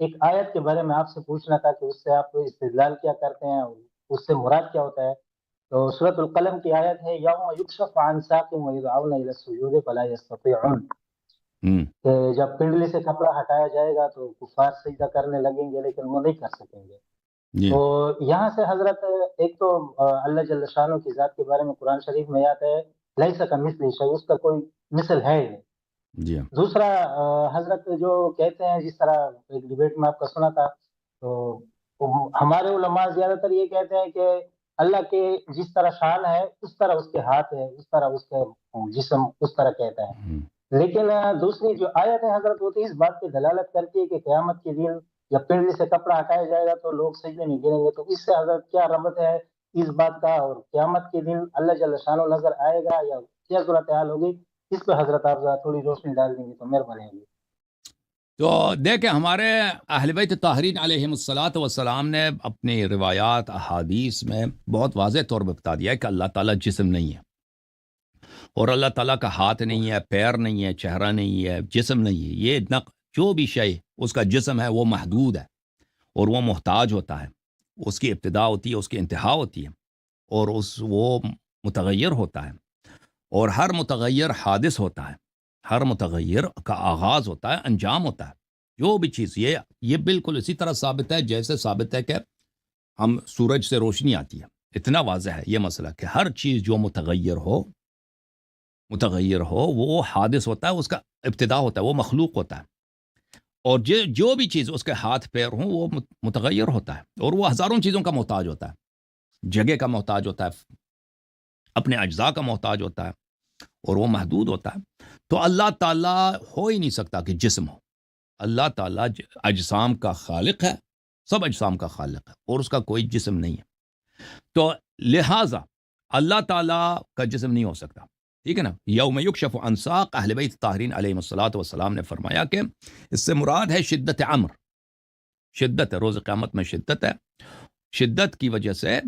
ایک آیت کے بارے میں آپ سے پوچھنا تھا کہ اس سے آپ استدلال کیا کرتے ہیں اور اس سے مراد کیا ہوتا ہے؟ تو سورۃ القلم کی آیت ہے یوم یکشف عن ساق ویدعون الی السجود فلا یستطیعون، ہوں کہ جب پنڈلی سے کپڑا ہٹایا جائے گا تو کفار سجدہ کرنے لگیں گے لیکن وہ نہیں کر سکیں گے۔ جی تو یہاں سے حضرت ایک تو اللہ جل شانہ کی ذات کے بارے میں قرآن شریف میں آتا ہے لیس کمثلہ شیء، اس کا کوئی مثل ہے ہی نہیں۔ جی دوسرا حضرت جو کہتے ہیں، جس طرح ایک ڈیبیٹ میں آپ کا سنا تھا، تو ہمارے علماء زیادہ تر یہ کہتے ہیں کہ اللہ کے جس طرح شان ہے اس طرح اس کے ہاتھ ہے، اس طرح اس کے جسم اس طرح کہتا ہے۔ ہوں لیکن دوسری جو آیت ہے حضرت، وہ تو اس بات پہ دلالت کرتی ہے کہ قیامت کے دن جب پنڈلی سے کپڑا ہٹایا جائے گا تو لوگ سجدے میں گریں گے، تو اس سے حضرت کیا ربط ہے اس بات کا؟ اور قیامت کے دن اللہ جل شانہ نظر آئے گا یا کیا صورتحال ہوگی؟ اس پہ حضرت آپ ذرا تھوڑی روشنی ڈال دیں گے تو مہربانی ہوگی۔ تو دیکھیں، ہمارے اہل بیت طاہرین علیہم الصلاۃ والسلام نے اپنی روایات احادیث میں بہت واضح طور پہ بتا دیا ہے کہ اللہ تعالیٰ جسم نہیں ہے، اور اللہ تعالیٰ کا ہاتھ نہیں ہے، پیر نہیں ہے، چہرہ نہیں ہے، جسم نہیں ہے۔ یہ جو بھی شے اس کا جسم ہے وہ محدود ہے، اور وہ محتاج ہوتا ہے، اس کی ابتدا ہوتی ہے، اس کی انتہا ہوتی ہے، اور وہ متغیر ہوتا ہے، اور ہر متغیر حادث ہوتا ہے، ہر متغیر کا آغاز ہوتا ہے، انجام ہوتا ہے۔ جو بھی چیز یہ بالکل اسی طرح ثابت ہے جیسے ثابت ہے کہ ہم سورج سے روشنی آتی ہے۔ اتنا واضح ہے یہ مسئلہ کہ ہر چیز جو متغیر ہو وہ حادث ہوتا ہے، اس کا ابتدا ہوتا ہے، وہ مخلوق ہوتا ہے، اور جو بھی چیز اس کے ہاتھ پیر ہوں وہ متغیر ہوتا ہے، اور وہ ہزاروں چیزوں کا محتاج ہوتا ہے، جگہ کا محتاج ہوتا ہے، اپنے اجزاء کا محتاج ہوتا ہے، اور وہ محدود ہوتا ہے۔ تو اللہ تعالیٰ ہو ہی نہیں سکتا کہ جسم ہو۔ اللہ تعالیٰ اجسام کا خالق ہے، سب اجسام کا خالق ہے، اور اس کا کوئی جسم نہیں ہے۔ تو لہٰذا اللہ تعالیٰ کا جسم نہیں ہو سکتا، ٹھیک ہے نا۔ یوم یکشف عن ساق، اہل بیت طاہرین علیہم الصلاۃ والسلام نے فرمایا کہ اس سے مراد ہے شدت امر، شدت ہے، روز قیامت میں شدت ہے۔ شدت کی وجہ سے،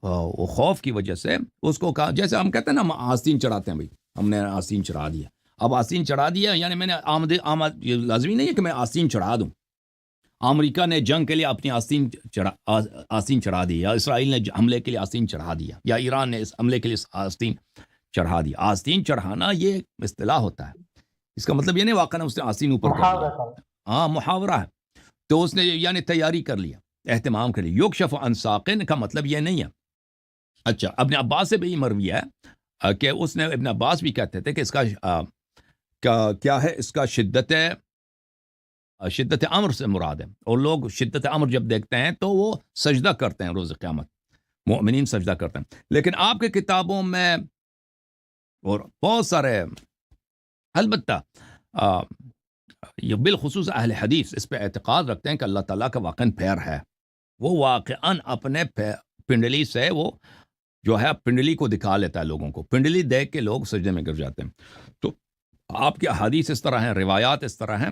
وہ خوف کی وجہ سے اس کو کہا، جیسے ہم کہتے ہیں نا آستین چڑھاتے ہیں، بھائی ہم نے آستین چڑھا دیا۔ اب آستین چڑھا دیا یعنی میں نے یہ لازمی نہیں ہے کہ میں آستین چڑھا دوں۔ امریکہ نے جنگ کے لیے اپنی آستین چڑھا دی، یا اسرائیل نے حملے کے لیے آستین چڑھا دیا، یا ایران نے اس حملے کے لیے آستین چڑھا دی۔ آستین چڑھانا یہ اصطلاح ہوتا ہے، اس کا مطلب یہ نہیں واقعا اس نے آستین اوپر کر لیا، ہاں محاورہ ہے۔ تو اس نے یعنی تیاری کر لیا، اہتمام کر لیا۔ یکشف عن ساقن کا مطلب یہ نہیں ہے۔ اچھا، ابن عباس سے بھی یہ مروی ہے کہ اس نے، ابن عباس بھی کہتے تھے کہ اس کا کیا ہے، اس کا شدت امر سے مراد ہے، اور لوگ شدت امر جب دیکھتے ہیں تو وہ سجدہ کرتے ہیں، روز قیامت مومنین سجدہ کرتے ہیں۔ لیکن آپ کے کتابوں میں اور بہت سارے، البتہ یہ بالخصوص اہل حدیث اس پہ اعتقاد رکھتے ہیں کہ اللہ تعالیٰ کا واقعاً پیر ہے، وہ واقعاً اپنے پنڈلی سے وہ جو ہے پنڈلی کو دکھا لیتا ہے لوگوں کو، پنڈلی دیکھ کے لوگ سجدے میں گر جاتے ہیں۔ تو آپ کے احادیث اس طرح ہیں، روایات اس طرح ہیں،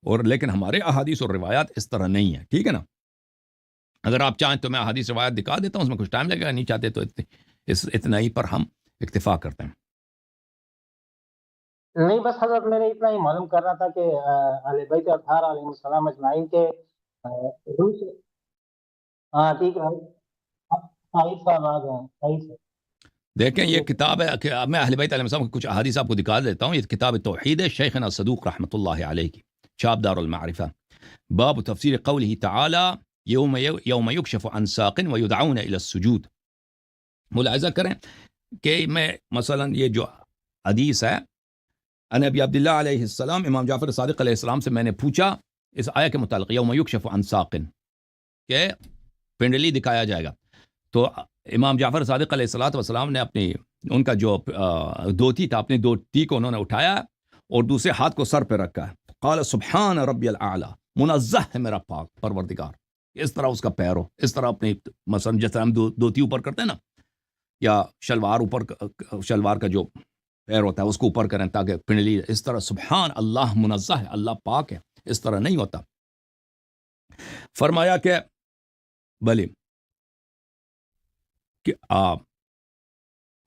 اور لیکن ہمارے احادیث اور روایات اس طرح نہیں ہیں، ٹھیک ہے نا۔ اگر آپ چاہیں تو میں احادیث روایات دکھا دیتا ہوں، اس میں کچھ ٹائم لگے گا، نہیں چاہتے تو اتنا ہی پر ہم اکتفا کرتے ہیں۔ نہیں، بس حضرت میں نے اتنا ہی معلوم کرنا تھا کہ اہل بیت اطہار علیہ السلام اجمعین کے ہاں ٹھیک ہے، سعید صاحب آ گئے ہیں، صحیح سے۔ دیکھیں یہ کتاب ہے کہ میں اہل بیت علیہ السلام کی کچھ احادیث آپ کو دکھا دیتا ہوں۔ یہ کتاب توحید ہے، شیخنا صدوق رحمۃ اللہ علیہ کی، شاب دار المعرفہ، باب تفسیر قوله تعالی یوم یکشف عن ساق ویدعون الی السجود۔ ملاحظہ کریں کہ میں مثلا یہ جو حدیث ہے، ان ابی عبداللہ علیہ السلام، امام جعفر صادق علیہ السلام سے میں نے پوچھا اس آیت کے متعلق، یوم یکشف عن ساق، کہ پنڈلی دکھایا جائے گا۔ تو امام جعفر صادق علیہ السلام نے ان کا جو دھوتی تھا، اپنی دھوتی کو انہوں نے اٹھایا اور دوسرے ہاتھ کو سر پہ رکھا ہے، قال سبحان ربی الاعلی، منزہ ہے میرا پاک پروردگار۔ اس طرح اس کا پیر ہو، اس طرح اپنے مثلا جس طرح ہم دھوتی اوپر کرتے ہیں نا، یا شلوار کا جو پیر ہوتا ہے اس کو اوپر کریں تاکہ پنڈلی، اس طرح سبحان اللہ، منزہ ہے، اللہ پاک ہے، اس طرح نہیں ہوتا۔ فرمایا کہ بلی کہ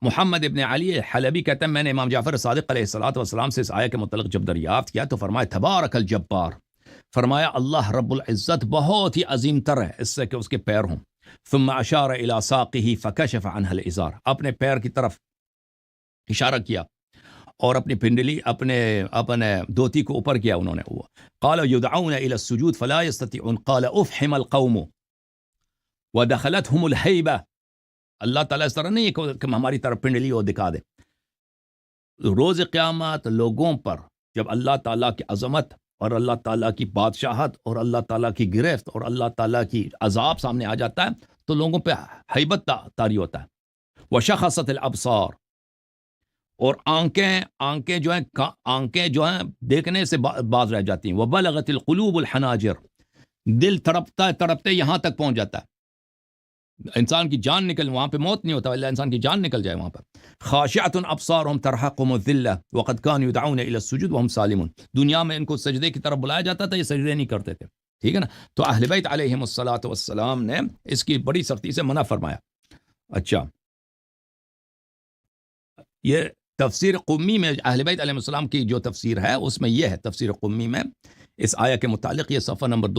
محمد ابن علی حلبی کہتے ہیں میں نے امام جعفر صادق علیہ السلام سے اس آیت کے متعلق جب دریافت کیا تو فرمایا تبارک الجبار، فرمایا اللہ رب العزت بہت ہی عظیم تر ہے اس سے کہ اس کے پیر ہوں. ثم اشار الى ساقه فكشف عنها الازار، اپنے پیر کی طرف اشارہ کیا اور اپنی پنڈلی اپنے دھوتی کو اوپر کیا انہوں نے. قال يدعون الى السجود فلا يستطيعون قال افحم القوم ودخلتهم الهيبه. اللہ تعالیٰ اس طرح نہیں ہے کہ ہماری طرف پنڈلی وہ دکھا دے. روز قیامت لوگوں پر جب اللہ تعالیٰ کی عظمت اور اللہ تعالیٰ کی بادشاہت اور اللہ تعالیٰ کی گرفت اور اللہ تعالیٰ کی عذاب سامنے آ جاتا ہے تو لوگوں پہ ہیبت طاری ہوتا ہے. وشخصت الابصار، اور آنکھیں جو ہیں دیکھنے سے باز رہ جاتی ہیں. وبلغت القلوب الحناجر، دل تڑپتے یہاں تک پہنچ جاتا ہے. انسان کی جان وہاں پہ موت نہیں ہوتا اللہ انسان کی جان نکل جائے وہاں پر. خاشعۃ ابصارهم ترهقهم الذلہ وقد كانوا يدعون الى السجود وهم سالمون. دنیا میں ان کو سجدے کی طرف بلایا جاتا تھا، یہ سجدے نہیں کرتے تھے. ٹھیک ہے نا. تو اہل بیت علیہم الصلوۃ والسلام نے اس کی بڑی سختی سے منع فرمایا. اچھا، یہ تفسیر قمی میں اہل بیت علیہ السلام کی جو تفسیر ہے اس میں یہ ہے. تفسیر قمی میں اس آیہ کے متعلق یہ صفحہ نمبر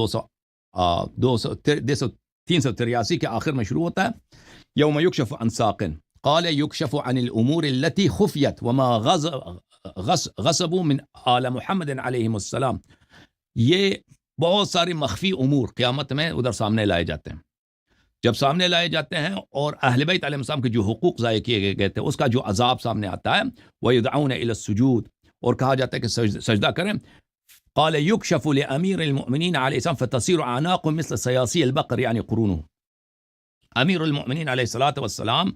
383 کے آخر میں شروع ہوتا ہے. یوم یکشف عن ساق قال یکشف عن الامور التي خفیت وما غصبوا من آل محمد علیہ السلام. یہ بہت ساری مخفی امور قیامت میں ادھر سامنے لائے جاتے ہیں. جب سامنے لائے جاتے ہیں اور اہل بیت علیہ السلام کے جو حقوق ضائع کیے گئے تھے اس کا جو عذاب سامنے آتا ہے. وَيُدْعَوْنَ إِلَى السُّجُودِ، اور کہا جاتا ہے کہ سجدہ کریں. قال يكشف لأمير المؤمنين عليه السلام فتصير أعناق مثل سياسي البقر يعني قرونه. امیر المؤمنین علیہ الصلوۃ والسلام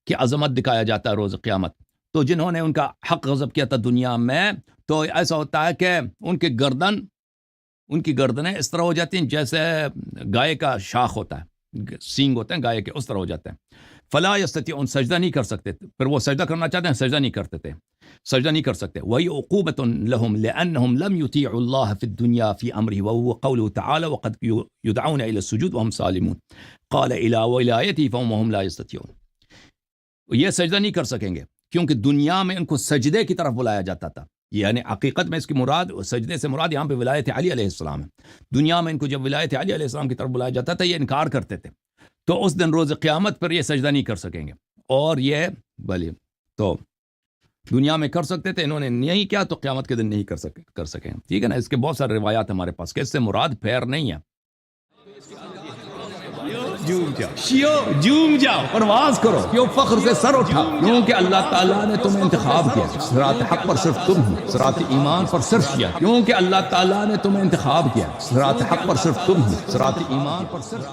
کی عظمت دکھایا جاتا ہے روز قیامت. تو جنہوں نے ان کا حق غضب کیا تھا دنیا میں تو ایسا ہوتا ہے کہ ان کی گردنیں اس طرح ہو جاتی ہیں جیسے گائے کا شاخ ہوتا ہے، سینگ ہوتے ہیں گائے کے، اس طرح ہو جاتے ہیں. فلا یستطیعون، سجدہ نہیں کر سکتے. پھر وہ سجدہ کرنا چاہتے ہیں سجدہ نہیں کرتے تھے، سجدہ نہیں کر سکتے. وہی عقوبۃ لهم لانهم لم يطيعوا الله في الدنيا في امره وهو قوله تعالى وقد يدعون الى السجود وهم سالمون قال الى ولايته فهم لا يستطيعون. یہ سجدہ نہیں کر سکیں گے کیونکہ دنیا میں ان کو سجدے کی طرف بلایا جاتا تھا. یعنی حقیقت میں اس کی مراد سجدے سے مراد یہاں پہ ولایت علی علیہ السلام ہے. دنیا میں ان کو جب ولایت علی علیہ السلام کی طرف بلایا جاتا تھا یہ انکار کرتے تھے. تو اس دن روز قیامت پر یہ سجدہ نہیں کر سکیں گے. اور یہ بھلی تو دنیا میں کر سکتے تھے، انہوں نے نہیں کیا تو قیامت کے دن نہیں کر سکیں. ٹھیک ہے نا. اس کے بہت سارے روایات ہمارے پاس کہ اس سے مراد پیر نہیں ہے. جوم جاؤ، پرواز کرو، کیوں فخر سے سر اٹھا، کیونکہ اللہ تعالیٰ نے تمہیں انتخاب کیا. صراط حق پر صرف تم ہو، صراط ایمان پر صرف کیا، کیونکہ اللہ تعالیٰ نے تمہیں انتخاب کیا. صراط حق پر صرف تم ہو، صراط ایمان پر صرف